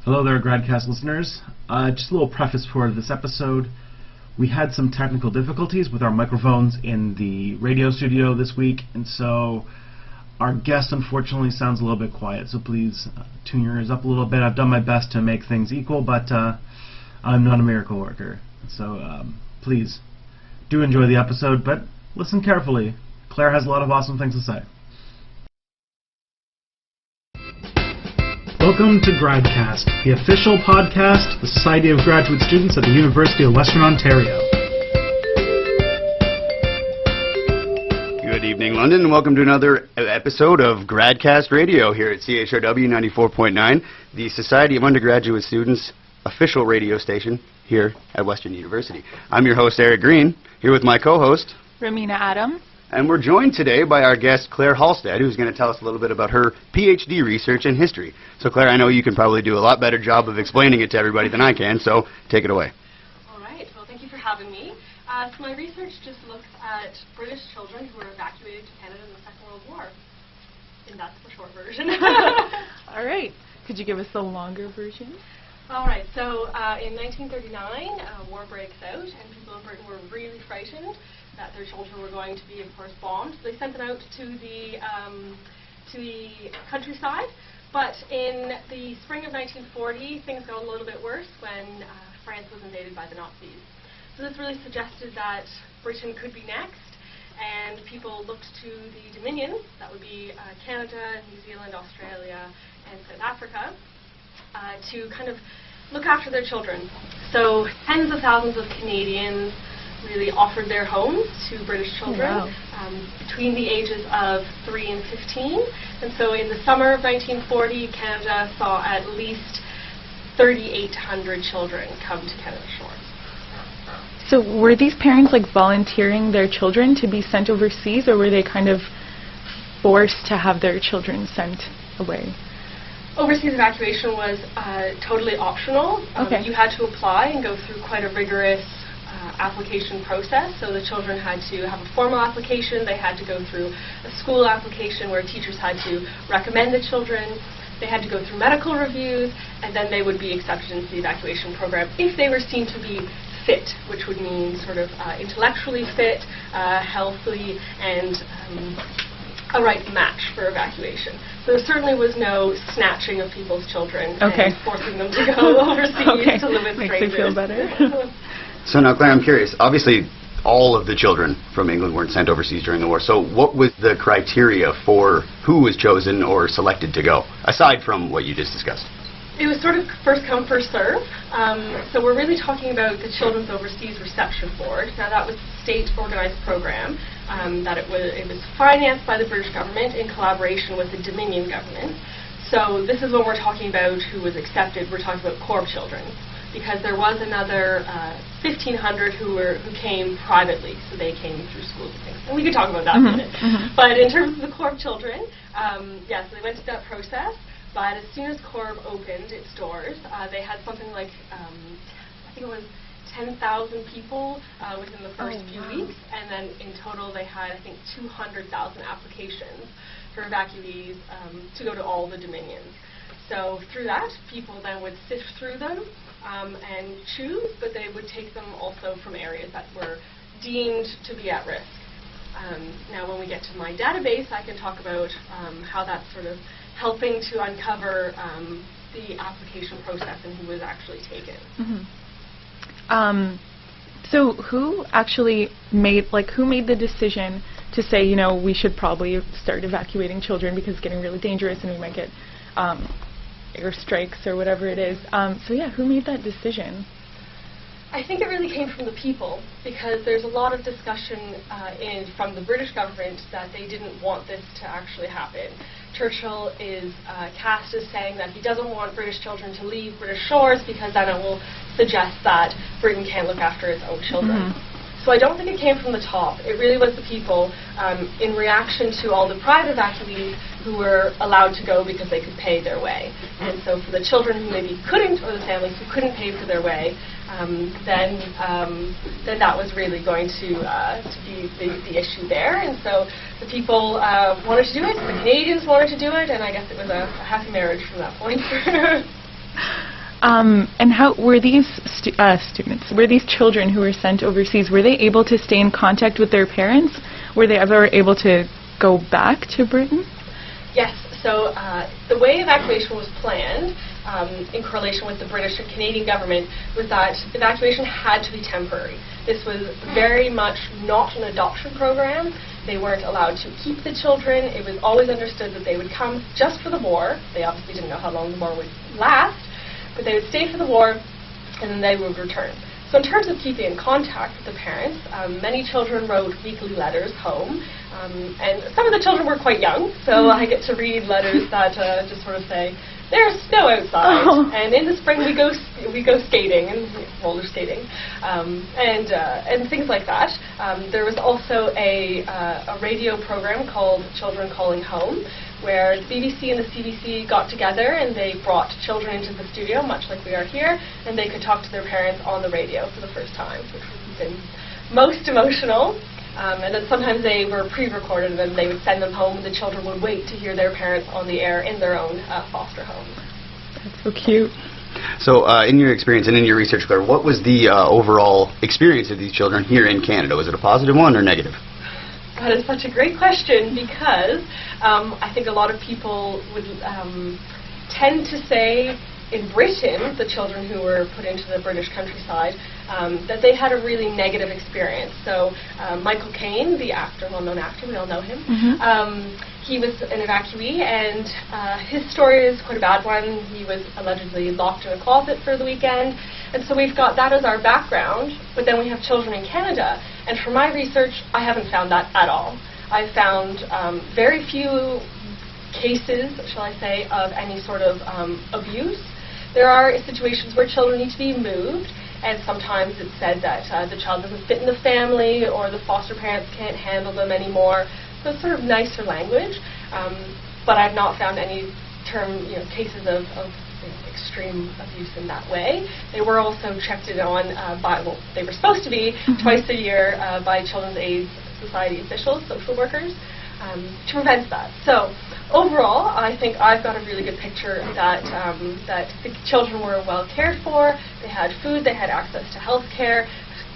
Hello there, GradCast listeners. Just a little preface for this episode. We had some technical difficulties with our microphones in the radio studio this week, and so our guest unfortunately sounds a little bit quiet, so please tune your ears up a little bit. I've done my best to make things equal, but I'm not a miracle worker. So please do enjoy the episode, but listen carefully. Claire has a lot of awesome things to say. Welcome to GradCast, the official podcast of the Society of Graduate Students at the University of Western Ontario. Good evening, London, and welcome to another episode of GradCast Radio here at CHRW 94.9, the Society of Undergraduate Students official radio station here at Western University. I'm your host, Eric Green, here with my co-host, Ramina Adam. And we're joined today by our guest, Claire Halstead, who's going to tell us a little bit about her PhD research in history. So, Claire, I know you can probably do a lot better job of explaining it to everybody than I can, so take it away. All right. Well, thank you for having me. So my research just looks at British children who were evacuated to Canada in the Second World War. And that's the short version. All right. Could you give us the longer version? All right. So in 1939, war breaks out, and people in Britain were really frightened that their children were going to be, of course, bombed. So they sent them out to the countryside. But in the spring of 1940, things got a little bit worse when France was invaded by the Nazis. So this really suggested that Britain could be next, and people looked to the Dominions, that would be Canada, New Zealand, Australia, and South Africa, to kind of look after their children. So tens of thousands of Canadians really offered their homes to British children between the ages of 3 and 15. And so in the summer of 1940, Canada saw at least 3,800 children come to Canada shores. So were these parents like volunteering their children to be sent overseas, or were they kind of forced to have their children sent away? Overseas evacuation was totally optional. Okay. You had to apply and go through quite a rigorous application process. So the children had to have a formal application. They had to go through a school application where teachers had to recommend the children. They had to go through medical reviews, and then they would be accepted into the evacuation program if they were seen to be fit, which would mean sort of intellectually fit, healthy, and a right match for evacuation. So there certainly was no snatching of people's children and forcing them to go overseas to live with strangers. Makes me feel better. So now, Claire, I'm curious. Obviously, all of the children from England weren't sent overseas during the war. So what was the criteria for who was chosen or selected to go, aside from what you just discussed? It was sort of first come, first serve. So we're really talking about the Children's Overseas Reception Board. Now that was a state-organized program that it was financed by the British government in collaboration with the Dominion government. So this is when we're talking about who was accepted. We're talking about Corps children, because there was another 1,500 who came privately, so they came through schools and things. And we could talk about that in a minute. But in terms of the Corps children, yes, they went through that process. But as soon as Corps opened its doors, they had something like, I think it was 10,000 people within the first few weeks, and then in total they had, I think, 200,000 applications for evacuees to go to all the dominions. So through that, people then would sift through them and choose, but they would take them also from areas that were deemed to be at risk. Now when we get to my database, I can talk about how that's sort of helping to uncover the application process and who was actually taken. So who actually made the decision to say, you know, we should probably start evacuating children because it's getting really dangerous and we might get airstrikes or whatever it is. So yeah, who made that decision? I think it really came from the people, because there's a lot of discussion from the British government that they didn't want this to actually happen. Churchill is cast as saying that he doesn't want British children to leave British shores because then it will suggest that Britain can't look after its own children. So I don't think it came from the top. It really was the people in reaction to all the private evacuees who were allowed to go because they could pay their way. And so for the children who maybe couldn't, or the families who couldn't pay for their way, then that was really going to be the issue there. And so the people wanted to do it, the Canadians wanted to do it, and I guess it was a happy marriage from that point. And how were these students, were these children who were sent overseas, were they able to stay in contact with their parents? Were they ever able to go back to Britain? Yes. So the way evacuation was planned, in correlation with the British and Canadian government, was that evacuation had to be temporary. This was very much not an adoption program. They weren't allowed to keep the children. It was always understood that they would come just for the war. They obviously didn't know how long the war would last, but they would stay for the war, and then they would return. So in terms of keeping in contact with the parents, many children wrote weekly letters home, and some of the children were quite young, so I get to read letters that just sort of say, "There's snow outside," and in the spring we go skating and roller skating, and things like that. There was also a radio program called Children Calling Home, where the BBC and the CBC got together and they brought children into the studio, much like we are here, and they could talk to their parents on the radio for the first time, which would have been most emotional. And then sometimes they were pre-recorded and then they would send them home, and the children would wait to hear their parents on the air in their own foster homes. That's so cute. So in your experience and in your research, Claire, what was the overall experience of these children here in Canada? Was it a positive one or negative? That is such a great question, because I think a lot of people would tend to say in Britain, the children who were put into the British countryside, that they had a really negative experience. So Michael Caine, the actor, well-known actor, we all know him, he was an evacuee, and his story is quite a bad one. He was allegedly locked in a closet for the weekend, and so we've got that as our background, but then we have children in Canada, and for my research, I haven't found that at all. I found very few cases, shall I say, of any sort of abuse. There are situations where children need to be moved, and sometimes it's said that the child doesn't fit in the family, or the foster parents can't handle them anymore. So it's sort of nicer language, but I've not found any cases of extreme abuse in that way. They were also checked in on they were supposed to be twice a year by Children's Aid Society officials, social workers, to prevent that. So overall, I think I've got a really good picture that the children were well cared for. They had food, they had access to health care,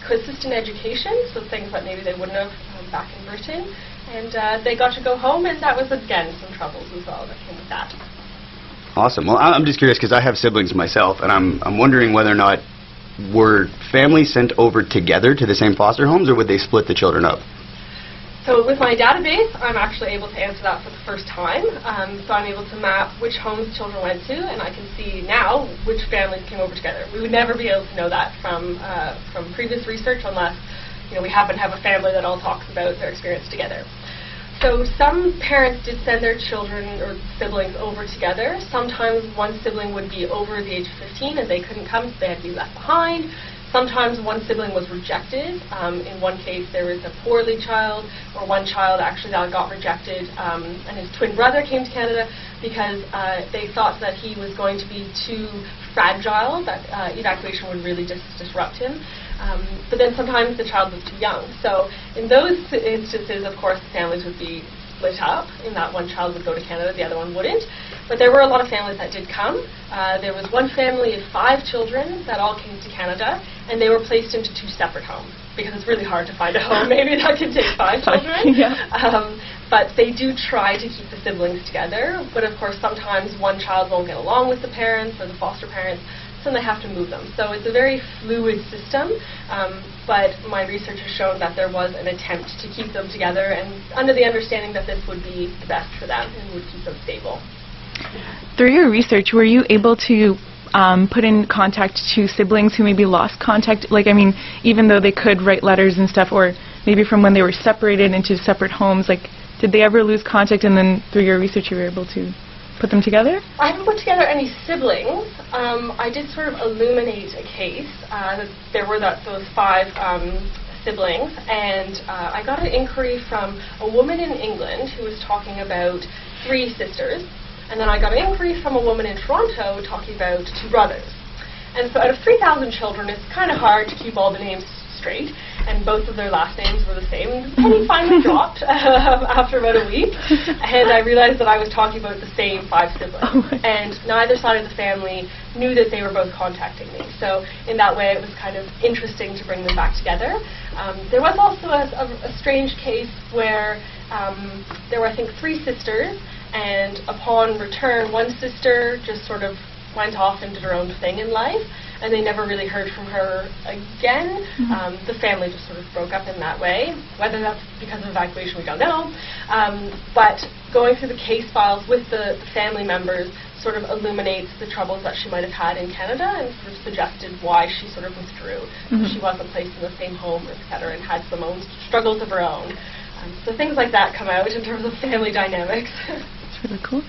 consistent education, so things that maybe they wouldn't have back in Britain. And they got to go home, and that was, again, some troubles as well that came with that. Awesome. Well, I'm just curious because I have siblings myself, and I'm wondering whether or not were families sent over together to the same foster homes, or would they split the children up? So with my database, I'm actually able to answer that for the first time. So I'm able to map which homes children went to, and I can see now which families came over together. We would never be able to know that from previous research unless we happen to have a family that all talks about their experience together. So some parents did send their children or siblings over together. Sometimes one sibling would be over the age of 15 and they couldn't come, so they had to be left behind. Sometimes one sibling was rejected. In one case, there was a poorly child, or one child actually that got rejected, and his twin brother came to Canada because they thought that he was going to be too fragile, that evacuation would really disrupt him. But then sometimes the child was too young. So in those instances, of course, the families would be split up, in that one child would go to Canada, the other one wouldn't. But there were a lot of families that did come. There was one family of 5 children that all came to Canada, and they were placed into 2 separate homes, because it's really hard to find a home maybe that can take 5 children. But they do try to keep the siblings together, but of course sometimes one child won't get along with the parents or the foster parents, so they have to move them. So it's a very fluid system, but my research has shown that there was an attempt to keep them together, and under the understanding that this would be the best for them and would keep them stable. Through your research, were you able to put in contact to siblings who maybe lost contact? Like, I mean, even though they could write letters and stuff, or maybe from when they were separated into separate homes, like, did they ever lose contact, and then through your research you were able to put them together? I haven't put together any siblings. I did sort of illuminate a case. There were those 5 siblings, and I got an inquiry from a woman in England who was talking about 3 sisters, and then I got an inquiry from a woman in Toronto talking about 2 brothers. And so out of 3,000 children, it's kind of hard to keep all the names straight, and both of their last names were the same. The penny finally dropped after about a week, and I realized that I was talking about the same 5 siblings, and neither side of the family knew that they were both contacting me. So in that way, it was kind of interesting to bring them back together. There was also a strange case where there were, I think, 3 sisters, and upon return, one sister just sort of went off and did her own thing in life, and they never really heard from her again. The family just sort of broke up in that way. Whether that's because of evacuation, we don't know. But going through the case files with the family members sort of illuminates the troubles that she might have had in Canada, and sort of suggested why she sort of withdrew. She wasn't placed in the same home, etc., and had some own struggles of her own. So things like that come out in terms of family dynamics. That's really cool.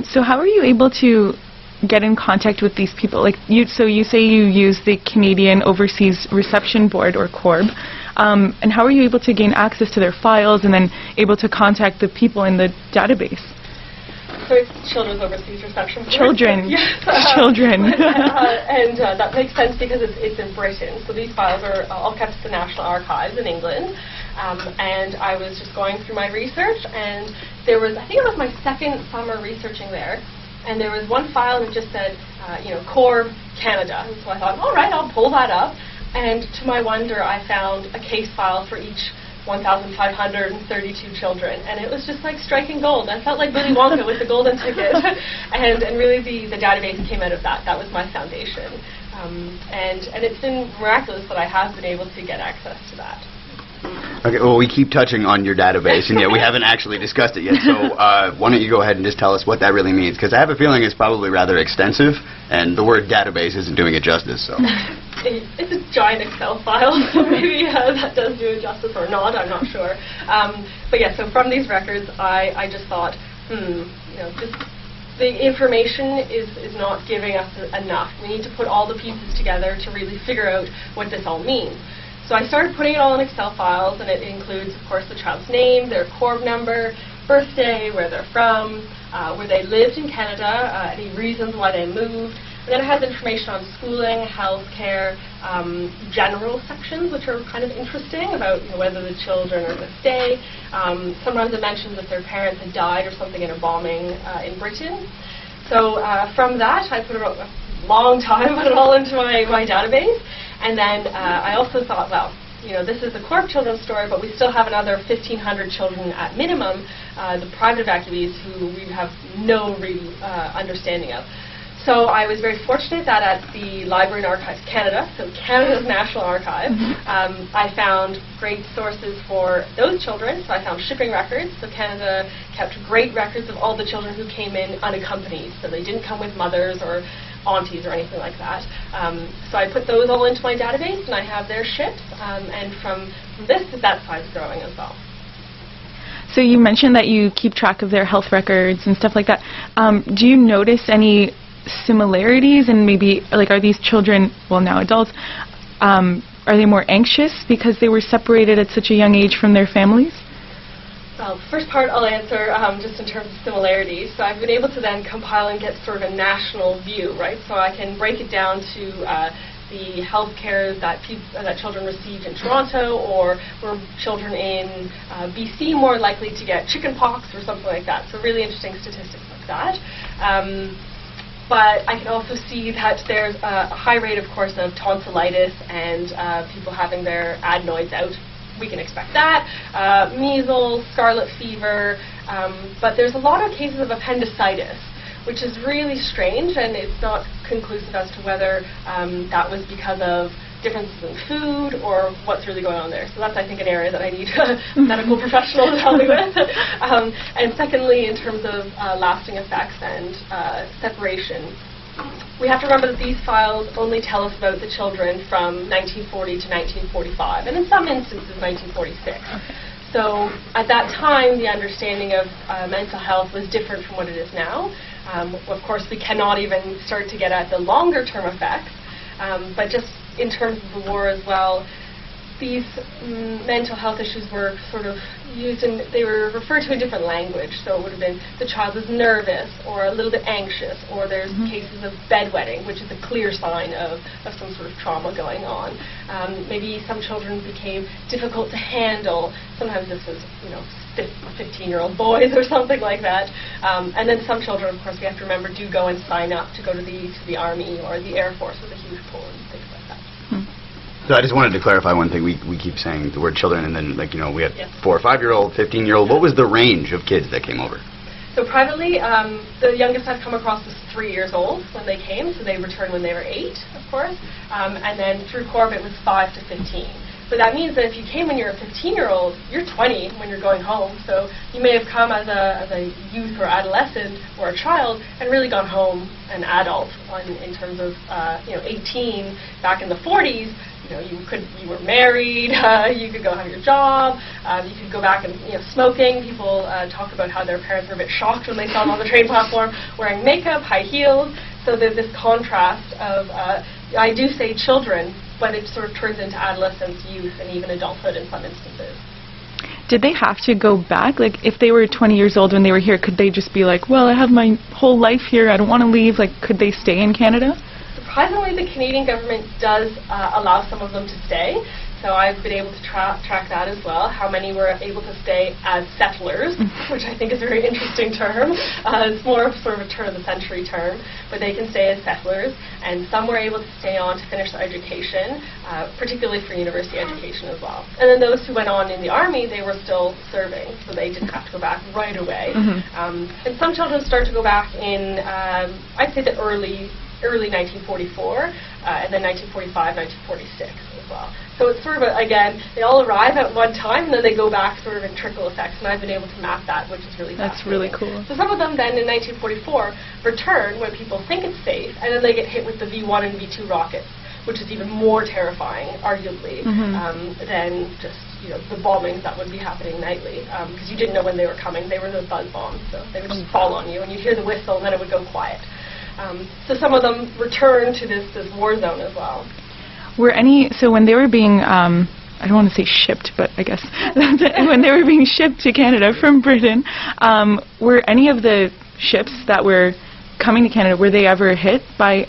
So how are you able to get in contact with these people? Like so you say you use the Canadian Overseas Reception Board, or CORB, and how are you able to gain access to their files and then able to contact the people in the database? So it's Children's Overseas Reception Board. Children. Yes. Children. And that makes sense because it's in Britain. So these files are all kept at the National Archives in England. And I was just going through my research, and there was, I think it was my second summer researching there, and there was one file that just said, CORB Canada. And so I thought, all right, I'll pull that up. And to my wonder, I found a case file for each 1,532 children, and it was just like striking gold. I felt like Willy Wonka with the golden ticket, and really the database came out of that. That was my foundation, and it's been miraculous that I have been able to get access to that. Okay, well, we keep touching on your database, and yet we haven't actually discussed it yet, so why don't you go ahead and just tell us what that really means, because I have a feeling it's probably rather extensive, and the word database isn't doing it justice, so. It's a giant Excel file, so maybe that does do it justice or not, I'm not sure. But yeah, so from these records, I just thought, just the information is not giving us enough. We need to put all the pieces together to really figure out what this all means. So I started putting it all in Excel files, and it includes, of course, the child's name, their CORB number, birthday, where they're from, where they lived in Canada, any reasons why they moved. And then it has information on schooling, health care, general sections, which are kind of interesting about whether the children are going to stay. Sometimes it mentions if their parents had died or something in a bombing in Britain. So from that, I put a long time, put it all into my database. And then I also thought, well, this is the CORB children's story, but we still have another 1,500 children at minimum, the private evacuees, who we have no real understanding of. So I was very fortunate that at the Library and Archives Canada, so Canada's National Archive, I found great sources for those children. So I found shipping records. So Canada kept great records of all the children who came in unaccompanied. So they didn't come with mothers or aunties or anything like that. So I put those all into my database, and I have their ships. And from this, that side's growing as well. So you mentioned that you keep track of their health records and stuff like that. Do you notice any similarities, and maybe are these children, well, now adults, are they more anxious because they were separated at such a young age from their families? Well, the first part I'll answer just in terms of similarities. So I've been able to then compile and get sort of a national view, right? So I can break it down to the health care that children received in Toronto, or were children in BC more likely to get chicken pox or something like that. So really interesting statistics like that. But I can also see that there's a high rate, of course, of tonsillitis and people having their adenoids out. We can expect that. Measles, scarlet fever, but there's a lot of cases of appendicitis, which is really strange, and it's not conclusive as to whether that was because of differences in food or what's really going on there. So that's, I think, an area that I need a medical professional to help me with. And secondly, in terms of lasting effects and separation, we have to remember that these files only tell us about the children from 1940 to 1945, and in some instances 1946. So at that time, the understanding of mental health was different from what it is now. Of course, we cannot even start to get at the longer term effects, but just in terms of the war as well, these mental health issues were sort of used and they were referred to in different language. So it would have been the child is nervous or a little bit anxious, or there's cases of bedwetting, which is a clear sign of some sort of trauma going on. Maybe some children became difficult to handle. Sometimes this was, 15-year-old boys or something like that. And then some children, of course, we have to remember, do go and sign up to go to the Army or the Air Force with a huge pool and things like that. So I just wanted to clarify one thing. We keep saying the word children, and then we have 4 or 5-year-old, 15-year-old. What was the range of kids that came over? So privately, the youngest I've come across was 3 years old when they came, so they returned when they were 8, of course. And then through Corb it was 5 to 15. But that means that if you came when you're a 15-year-old, you're 20 when you're going home. So you may have come as a youth or adolescent or a child and really gone home an adult in terms of 18 back in the 40s. You were married, you could go have your job, you could go back and smoking. People talk about how their parents were a bit shocked when they saw them on the train platform wearing makeup, high heels. So there's this contrast of, I do say children, but it sort of turns into adolescence, youth, and even adulthood in some instances. Did they have to go back? Like, if they were 20 years old when they were here, could they just be like, well, I have my whole life here, I don't want to leave? Like, could they stay in Canada? Surprisingly, the Canadian government does allow some of them to stay. So I've been able to track that as well, how many were able to stay as settlers, which I think is a very interesting term. It's more of sort of a turn-of-the-century term, but they can stay as settlers. And some were able to stay on to finish their education, particularly for university education as well. And then those who went on in the Army, they were still serving, so they didn't have to go back right away. And some children start to go back in, I'd say the early 1944, and then 1945, 1946 as well. So it's sort of, again, they all arrive at one time, and then they go back sort of in trickle effects, and I've been able to map that, which is really fascinating. That's really cool. So some of them then in 1944 return when people think it's safe, and then they get hit with the V1 and V2 rockets, which is even more terrifying, arguably, than just the bombings that would be happening nightly, because you didn't know when they were coming. They were the buzz bombs, so they would just fall on you, and you'd hear the whistle, and then it would go quiet. So some of them return to this war zone as well. So when they were being, I don't want to say shipped, but I guess when they were being shipped to Canada from Britain, were any of the ships that were coming to Canada, were they ever hit by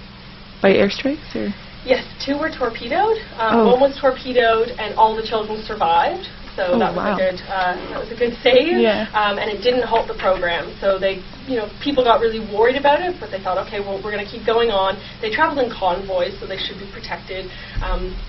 airstrikes? Or? Yes, 2 were torpedoed. One was torpedoed, and all the children survived. So that was a good save, and it didn't halt the program. So people got really worried about it, but they thought, okay, well, we're going to keep going on. They traveled in convoys, so they should be protected.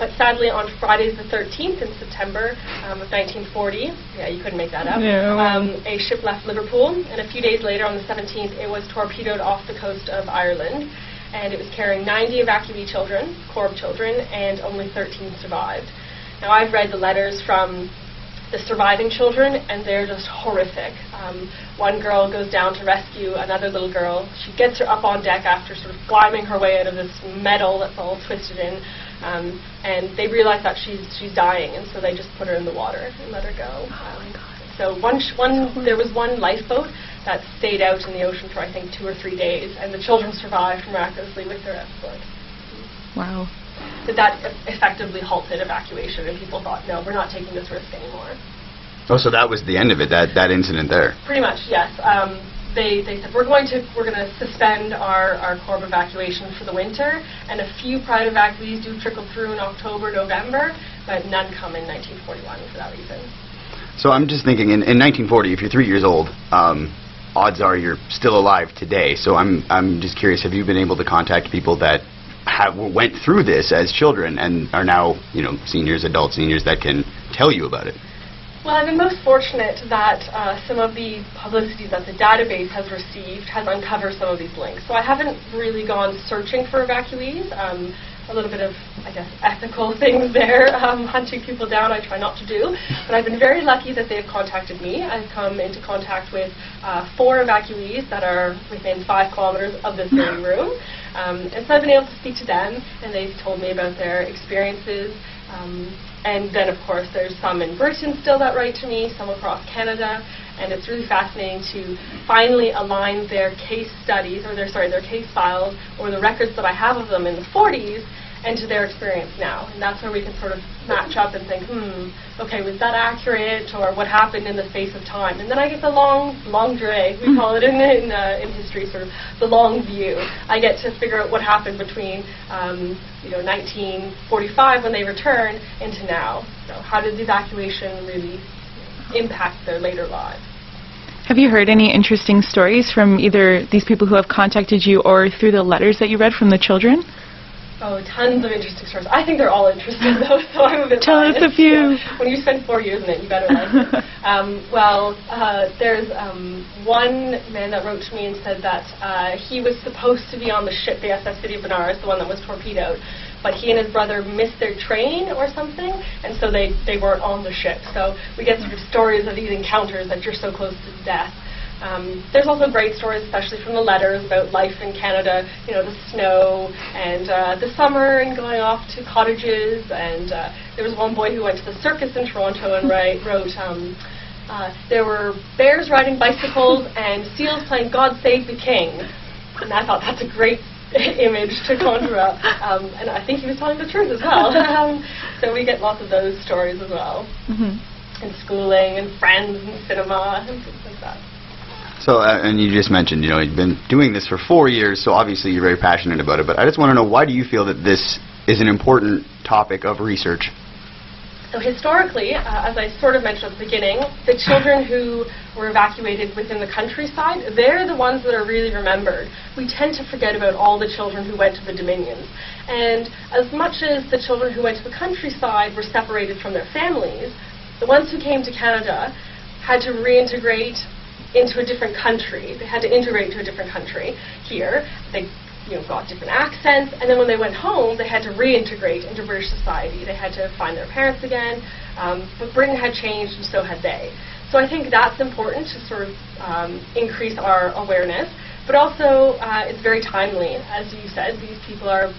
But sadly, on Friday the 13th in September of 1940, you couldn't make that up, a ship left Liverpool, and a few days later, on the 17th, it was torpedoed off the coast of Ireland, and it was carrying 90 evacuee children, Corb children, and only 13 survived. Now, I've read the letters from the surviving children, and they're just horrific. One girl goes down to rescue another little girl. She gets her up on deck after sort of climbing her way out of this metal that's all twisted in, and they realize that she's dying, and so they just put her in the water and let her go. So there was one lifeboat that stayed out in the ocean for I think 2 or 3 days, and the children survived miraculously with their escort. Wow. But that effectively halted evacuation, and people thought, no, we're not taking this risk anymore. Oh, so that was the end of it, that incident there? Pretty much, yes. They said, we're going to suspend our Corb evacuation for the winter, and a few private evacuees do trickle through in October, November, but none come in 1941 for that reason. So I'm just thinking, in 1940, if you're 3 years old, odds are you're still alive today. So I'm just curious, have you been able to contact people that went through this as children and are now, adult seniors that can tell you about it? Well, I've been most fortunate that some of the publicity that the database has received has uncovered some of these links. So I haven't really gone searching for evacuees. A little bit of, I guess, ethical things there, hunting people down I try not to do. But I've been very lucky that they've contacted me. I've come into contact with 4 evacuees that are within 5 kilometers of this very room. And so I've been able to speak to them, and they've told me about their experiences. And then, of course, there's some in Britain still that write to me, some across Canada, and it's really fascinating to finally align their case studies, or their case files, or the records that I have of them in the 40s, and to their experience now. And that's where we can sort of match up and think, okay, was that accurate, or what happened in the space of time? And then I get the long durée, we call it in history, sort of the long view. I get to figure out what happened between 1945 when they returned into now. So how did the evacuation really impact their later lives? Have you heard any interesting stories from either these people who have contacted you or through the letters that you read from the children? Oh, tons of interesting stories. I think they're all interesting, though, so I'm a bit Tell us a few. Yeah. When you spend 4 years in it, you better like it. There's one man that wrote to me and said that he was supposed to be on the ship, the SS City of Benares, the one that was torpedoed, but he and his brother missed their train or something, and so they weren't on the ship. So we get sort of stories of these encounters that you're so close to death. There's also great stories, especially from the letters, about life in Canada, the snow and the summer and going off to cottages. And there was one boy who went to the circus in Toronto and wrote, there were bears riding bicycles and seals playing God Save the King. And I thought that's a great image to conjure up. And I think he was telling the truth as well. So we get lots of those stories as well. And schooling and friends and cinema and things like that. So, and you just mentioned, you've been doing this for 4 years, so obviously you're very passionate about it, but I just want to know, why do you feel that this is an important topic of research? So historically, as I sort of mentioned at the beginning, the children who were evacuated within the countryside, they're the ones that are really remembered. We tend to forget about all the children who went to the Dominions. And as much as the children who went to the countryside were separated from their families, the ones who came to Canada had to reintegrate into a different country. They had to integrate to a different country here. They got different accents, and then when they went home, they had to reintegrate into British society. They had to find their parents again, but Britain had changed, and so had they. So I think that's important to sort of increase our awareness, but also it's very timely. As you said, these people are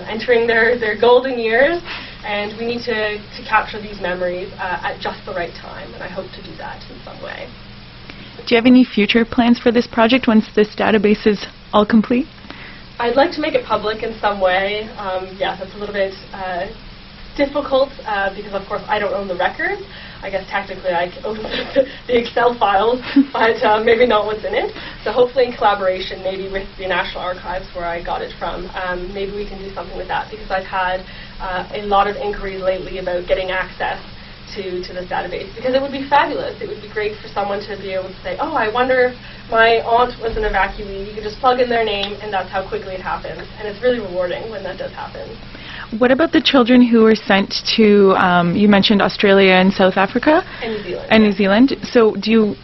entering their golden years, and we need to capture these memories at just the right time, and I hope to do that in some way. Do you have any future plans for this project once this database is all complete? I'd like to make it public in some way. Yes, it's a little bit difficult because, of course, I don't own the records. I guess technically I own the Excel files, but maybe not what's in it. So hopefully in collaboration, maybe with the National Archives where I got it from, maybe we can do something with that, because I've had a lot of inquiries lately about getting access to this database, because it would be fabulous. It would be great for someone to be able to say, oh, I wonder if my aunt was an evacuee. You can just plug in their name, and that's how quickly it happens. And it's really rewarding when that does happen. What about the children who were sent to, you mentioned Australia and South Africa? And New Zealand. And New Zealand. So do you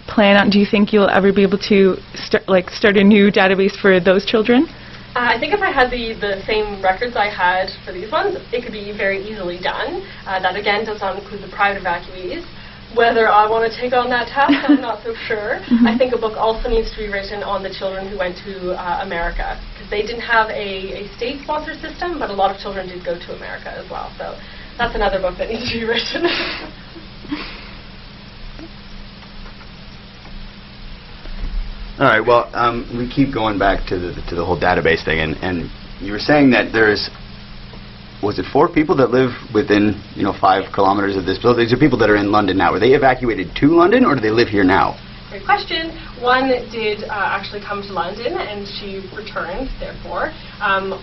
think you'll ever be able to start a new database for those children? I think if I had the same records I had for these ones, it could be very easily done. That, again, does not include the private evacuees. Whether I want to take on that task, I'm not so sure. I think a book also needs to be written on the children who went to America, because they didn't have a state-sponsored system, but a lot of children did go to America as well. So that's another book that needs to be written. All right. Well, we keep going back to the whole database thing, and you were saying that there's, was it 4 people that live within 5 kilometers of this building? These are people that are in London now. Were they evacuated to London, or do they live here now? Great question. One did actually come to London, and she returned, therefore.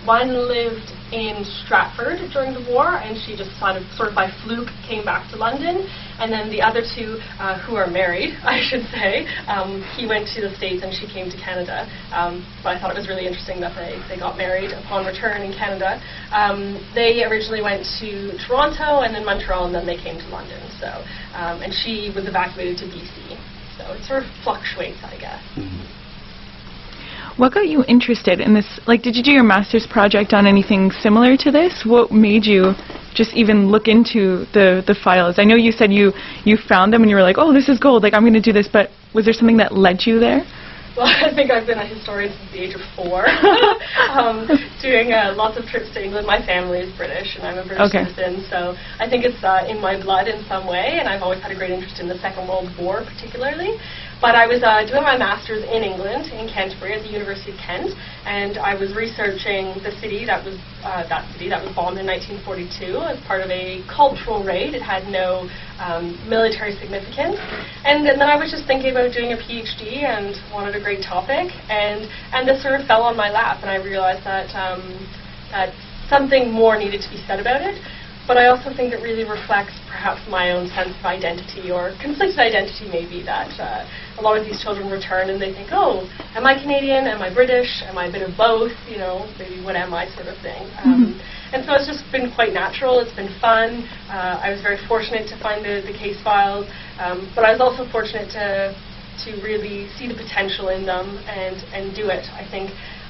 One lived in Stratford during the war, and she just sort of by fluke came back to London. And then the other 2, who are married, I should say, he went to the States and she came to Canada. But I thought it was really interesting that they got married upon return in Canada. They originally went to Toronto and then Montreal, and then they came to London. So, and she was evacuated to BC. So it sort of fluctuates, I guess. What got you interested in this? Did you do your master's project on anything similar to this? What made you just even look into the files? I know you said you found them and you were like, oh, this is gold, I'm going to do this, but was there something that led you there? Well, I think I've been a historian since the age of 4, doing lots of trips to England. My family is British, and I'm a British citizen, so I think it's in my blood in some way, and I've always had a great interest in the Second World War, particularly. But I was doing my master's in England, in Canterbury, at the University of Kent, and I was researching the city that was bombed in 1942 as part of a cultural raid. It had no military significance. And then I was just thinking about doing a PhD and wanted a great topic, and this sort of fell on my lap, and I realized that that something more needed to be said about it. But I also think it really reflects perhaps my own sense of identity, or conflicted identity maybe, that a lot of these children return and they think, oh, am I Canadian, am I British, am I a bit of both, you know, maybe what am I sort of thing. And so it's just been quite natural, it's been fun. I was very fortunate to find the case files, but I was also fortunate to really see the potential in them and do it.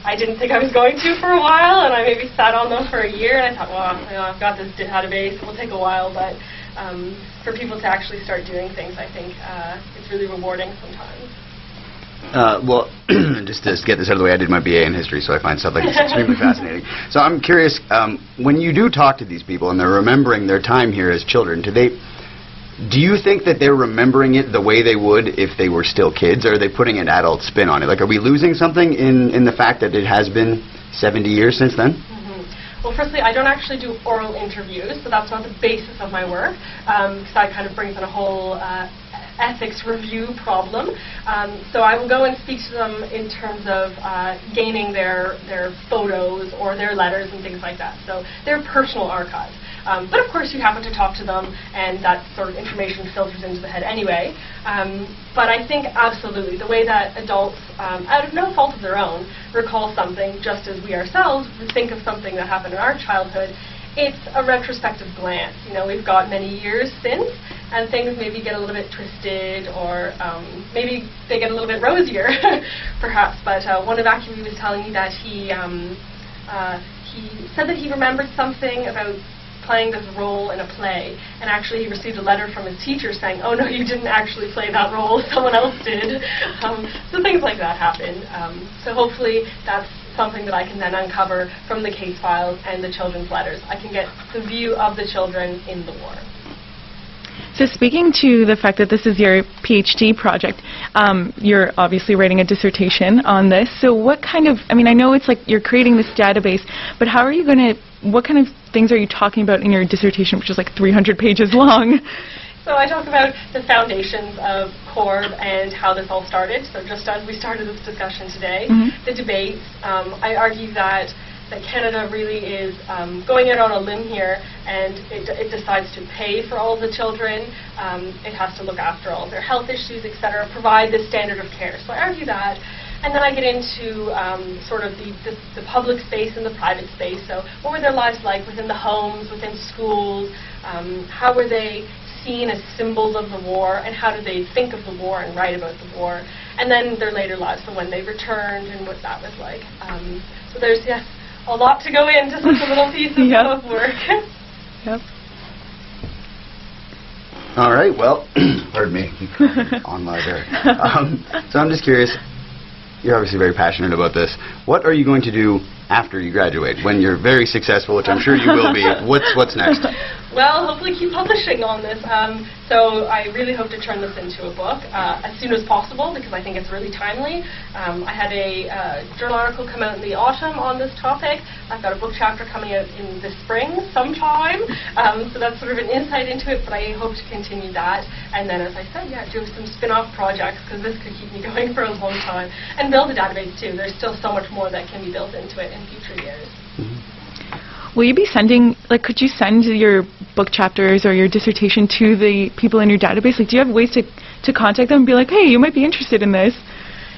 I didn't think I was going to for a while, and I maybe sat on them for a year, and I thought, well, you know, I've got this database, it will take a while, but for people to actually start doing things, I think it's really rewarding sometimes. Well, just to get this out of the way, I did my BA in history, so I find stuff like this extremely fascinating. So I'm curious, when you do talk to these people and they're remembering their time here as children, do you think that they're remembering it the way they would if they were still kids, or are they putting an adult spin on it? Like, are we losing something in the fact that it has been 70 years since then? Well, firstly, I don't actually do oral interviews, so that's not the basis of my work, because that kind of brings in a whole ethics review problem. So I will go and speak to them in terms of gaining their photos or their letters and things like that. So their personal archives. But of course you happen to talk to them, and that sort of information filters into the head anyway. But I think absolutely the way that adults, out of no fault of their own, recall something, just as we ourselves would think of something that happened in our childhood, it's a retrospective glance. You know, we've got many years since, and things maybe get a little bit twisted, or maybe they get a little bit rosier, perhaps. But one evacuee was telling me that he said that he remembered something about playing this role in a play, and actually he received a letter from his teacher saying, oh no, you didn't actually play that role, someone else did. So things like that happen. So hopefully that's something that I can then uncover from the case files and the children's letters. I can get the view of the children in the war. So speaking to the fact that this is your PhD project, you're obviously writing a dissertation on this. So what kind of, I mean, I know it's like you're creating this database, but how are you going to, what kind of things are you talking about in your dissertation, which is like 300 pages long? So I talk about the foundations of CORB and how this all started. So just as we started this discussion today, the debates, I argue that Canada really is going out on a limb here, and it decides to pay for all of the children. It has to look after all of their health issues, etc., provide the standard of care. So I argue that. And then I get into sort of the public space and the private space. So what were their lives like within the homes, within schools? How were they seen as symbols of the war, and how did they think of the war and write about the war? And then their later lives, so when they returned and what that was like. So there's, yes, a lot to go into such a little piece of work. Yep. All right, well, pardon me, on my there. So I'm just curious, you're obviously very passionate about this. What are you going to do after you graduate? When you're very successful, which I'm sure you will be, what's next? Well, hopefully keep publishing on this. So I really hope to turn this into a book as soon as possible, because I think it's really timely. I had a journal article come out in the autumn on this topic. I've got a book chapter coming out in the spring sometime. So that's sort of an insight into it, but I hope to continue that. And then, as I said, yeah, do some spin-off projects, because this could keep me going for a long time. And build a database, too. There's still so much more that can be built into it in future years. Will you be sending, like, could you send your book chapters or your dissertation to the people in your database? Like, do you have ways to contact them and be like, hey, you might be interested in this?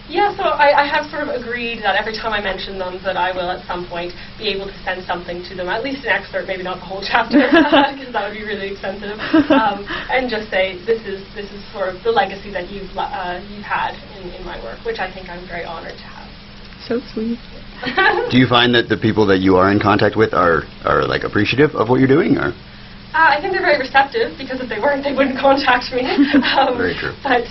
Yeah, so I have sort of agreed that every time I mention them that I will at some point be able to send something to them, at least an excerpt, maybe not the whole chapter, because that would be really expensive, and just say this is sort of the legacy that you've had in my work, which I think I'm very honored to have. So sweet. Do you find that the people that you are in contact with are like appreciative of what you're doing, or? I think they're very receptive, because if they weren't, they wouldn't contact me. Very true. But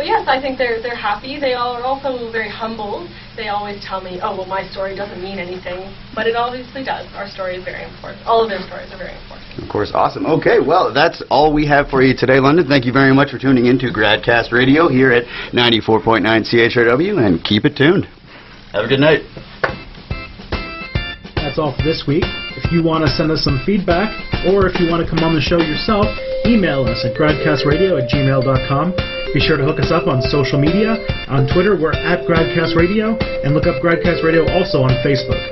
yes, I think they're happy. They all are also very humble. They always tell me, oh, well, my story doesn't mean anything. But it obviously does. Our story is very important. All of their stories are very important. Of course, awesome. Okay, well, that's all we have for you today, London. Thank you very much for tuning in to GradCast Radio here at 94.9 CHRW, and keep it tuned. Have a good night. That's all for this week. If you want to send us some feedback, or if you want to come on the show yourself, email us at gradcastradio@gmail.com. Be sure to hook us up on social media. On Twitter, we're at GradCastRadio, and look up GradCast Radio also on Facebook.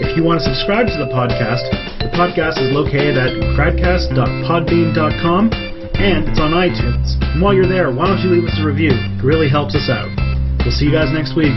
If you want to subscribe to the podcast is located at gradcast.podbean.com, and it's on iTunes. And while you're there, why don't you leave us a review? It really helps us out. We'll see you guys next week.